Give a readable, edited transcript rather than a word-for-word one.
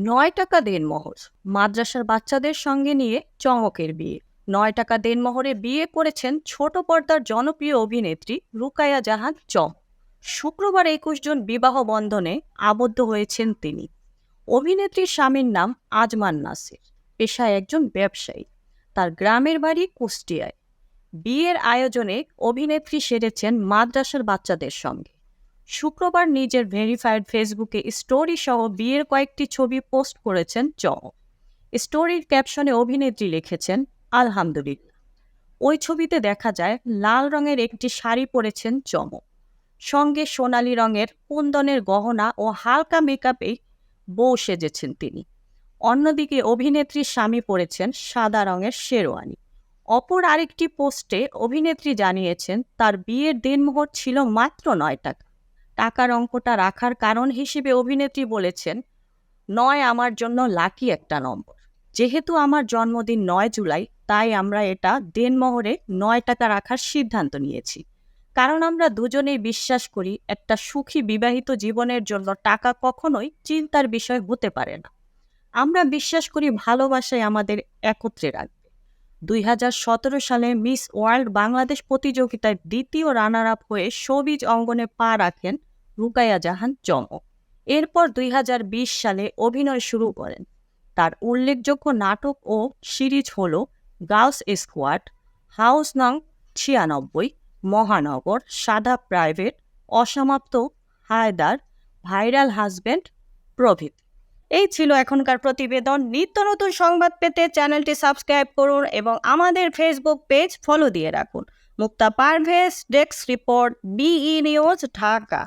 ৯ টাকা দেনমোহর, মাদ্রাসার বাচ্চাদের সঙ্গে নিয়ে চমকের বিয়ে। ৯ টাকা দেনমোহরে বিয়ে করেছেন ছোট পর্দার জনপ্রিয় অভিনেত্রী রুকায়া জাহান চম। শুক্রবার ২১ জন বিবাহ বন্ধনে আবদ্ধ হয়েছেন তিনি। অভিনেত্রীর স্বামীর নাম আজমান নাসির, পেশায় একজন ব্যবসায়ী। তার গ্রামের বাড়ি কুষ্টিয়ায়। বিয়ের আয়োজনে অভিনেত্রী সেরেছেন মাদ্রাসার বাচ্চাদের সঙ্গে। শুক্রবার নিজের ভেরিফাইড ফেসবুকে স্টোরি সহ বিয়ের কয়েকটি ছবি পোস্ট করেছেন চম। স্টোরির ক্যাপশনে অভিনেত্রী লিখেছেন, আলহামদুলিল্লাহ। ওই ছবিতে দেখা যায় লাল রঙের একটি শাড়ি পরেছেন চম, সঙ্গে সোনালী রঙের কুন্দনের গহনা ও হালকা মেকআপে বউ সেজেছেন তিনি। অন্যদিকে অভিনেত্রীর স্বামী পরেছেন সাদা রঙের শেরওয়ানি। অপর আরেকটি পোস্টে অভিনেত্রী জানিয়েছেন তার বিয়ের দেনমোহর ছিল মাত্র ৯ টাকা। টাকার অঙ্কটা রাখার কারণ হিসেবে অভিনেত্রী বলেছেন, ৯ আমার জন্য লাকি একটা নম্বর। যেহেতু আমার জন্মদিন ৯ জুলাই, তাই আমরা এটা দেনমোহরে ৯ টাকা রাখার সিদ্ধান্ত নিয়েছি। কারণ আমরা দুজনেই বিশ্বাস করি একটা সুখী বিবাহিত জীবনের জন্য টাকা কখনোই চিন্তার বিষয় হতে পারে না। আমরা বিশ্বাস করি ভালোবাসায় আমাদের একত্রে রাখবে। ২০১৭ সালে মিস ওয়ার্ল্ড বাংলাদেশ প্রতিযোগিতায় দ্বিতীয় রানার আপ হয়ে শোবিজ অঙ্গনে পা রাখেন রুকায়া জাহান চমক। এরপর ২০২০ সালে অভিনয় শুরু করেন। তার উল্লেখযোগ্য নাটক ও সিরিজ হল গার্লস স্কোয়াড, হাউস নং ৯৬, মহানগর, সাদা প্রাইভেট, অসমাপ্ত, হায়দার, ভাইরাল হাজব্যান্ড প্রভৃতি। এই ছিল এখনকার প্রতিবেদন। নিত্য নতুন সংবাদ পেতে চ্যানেলটি সাবস্ক্রাইব করুন এবং আমাদের ফেসবুক পেজ ফলো দিয়ে রাখুন। Mukta Parvez, desk report, BE news, Dhaka.